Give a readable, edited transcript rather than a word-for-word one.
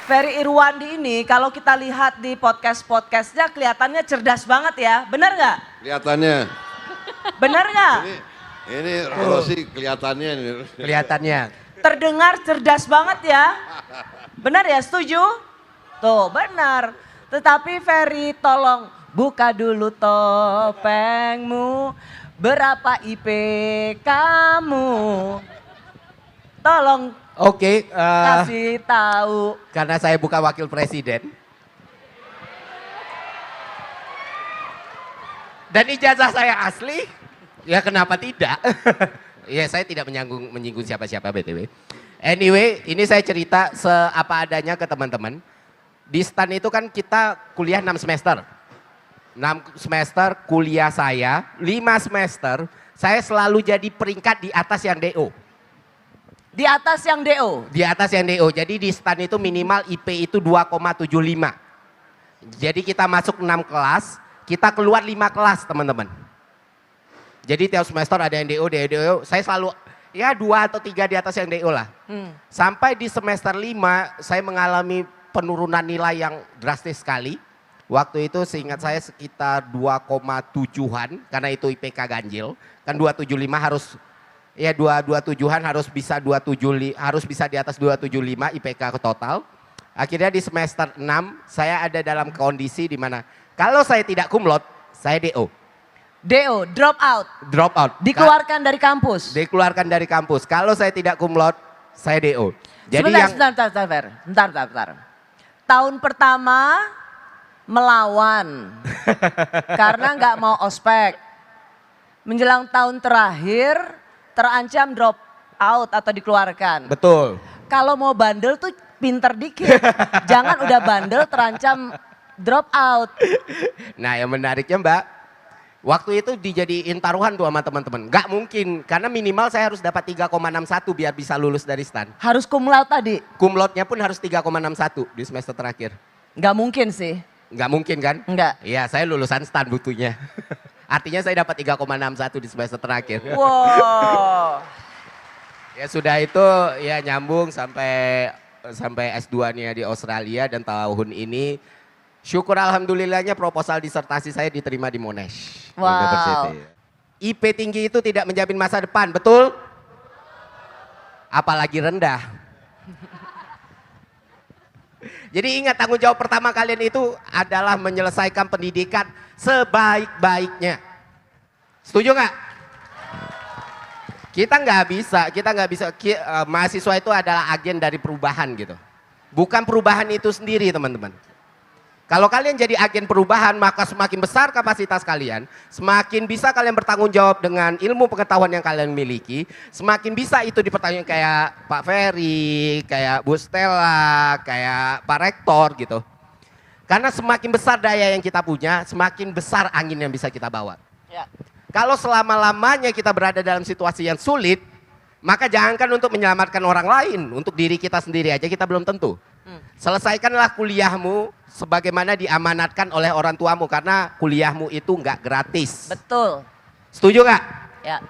Ferry Irwandi ini kalau kita lihat di podcast-podcastnya kelihatannya cerdas banget ya, benar nggak? Kelihatannya. Benar nggak? Ini Rosi kelihatannya. Kelihatannya. Terdengar cerdas banget ya, benar ya, setuju? Tuh benar, tetapi Ferry tolong buka dulu topengmu, berapa IP kamu? Tolong Oke, kasih tahu. karena saya bukan wakil presiden. Dan ijazah saya asli, ya kenapa tidak? Ya saya tidak menyinggung siapa-siapa BTW. Anyway, ini saya cerita seapa adanya ke teman-teman. Di STAN itu kan kita kuliah 6 semester. 6 semester kuliah saya, 5 semester saya selalu jadi peringkat di atas yang DO. Di atas yang DO. Di atas yang DO. Jadi di STAN itu minimal IP itu 2,75. Jadi kita masuk 6 kelas, kita keluar 5 kelas teman-teman. Jadi tiap semester ada yang DO. Saya selalu ya 2 atau 3 di atas yang DO lah. Sampai di semester 5 saya mengalami penurunan nilai yang drastis sekali. Waktu itu seingat saya sekitar 2,7-an karena itu IPK ganjil. Kan 275 harus ya 227-an harus bisa 275 harus bisa di atas 275 IPK ke total. Akhirnya di semester 6 saya ada dalam kondisi di mana kalau saya tidak kumlot, saya DO. DO, drop out. Drop out. Dikeluarkan dari kampus. Dikeluarkan dari kampus. Kalau saya tidak kumlot, saya DO. Jadi Sebentar, Fer. Bentar. Tahun pertama melawan karena nggak mau ospek. Menjelang tahun terakhir terancam drop out atau dikeluarkan. betul. Kalau mau bandel tuh pinter dikit. Jangan udah bandel terancam drop out. Nah yang menariknya Mbak, waktu itu dijadiin taruhan tuh sama teman-teman. Gak mungkin, karena minimal saya harus dapat 3,61 biar bisa lulus dari STAN. Harus cum laude tadi. Kumlotnya pun harus 3,61 di semester terakhir. Nggak mungkin sih. Gak mungkin kan? Enggak. Iya saya lulusan STAN butuhnya. Artinya saya dapat 3,61 di semester terakhir. Wow. Ya sudah itu ya nyambung sampai S2-nya di Australia dan tahun ini syukur alhamdulillahnya proposal disertasi saya diterima di Monash Wow. University. IP tinggi itu tidak menjamin masa depan, betul? Apalagi rendah. Jadi ingat tanggung jawab pertama kalian itu adalah menyelesaikan pendidikan sebaik-baiknya. Setuju nggak? Kita nggak bisa. Mahasiswa itu adalah agen dari perubahan gitu. Bukan perubahan itu sendiri teman-teman. Kalau kalian jadi agen perubahan maka semakin besar kapasitas kalian, semakin bisa kalian bertanggung jawab dengan ilmu pengetahuan yang kalian miliki, semakin bisa itu dipertanyakan kayak Pak Ferry, kayak Bu Stella, kayak Pak Rektor gitu. Karena semakin besar daya yang kita punya, semakin besar angin yang bisa kita bawa. Ya. Kalau selama-lamanya kita berada dalam situasi yang sulit, maka jangankan untuk menyelamatkan orang lain, untuk diri kita sendiri aja kita belum tentu. Selesaikanlah kuliahmu sebagaimana diamanatkan oleh orang tuamu karena kuliahmu itu nggak gratis. Betul. Setuju nggak? Ya.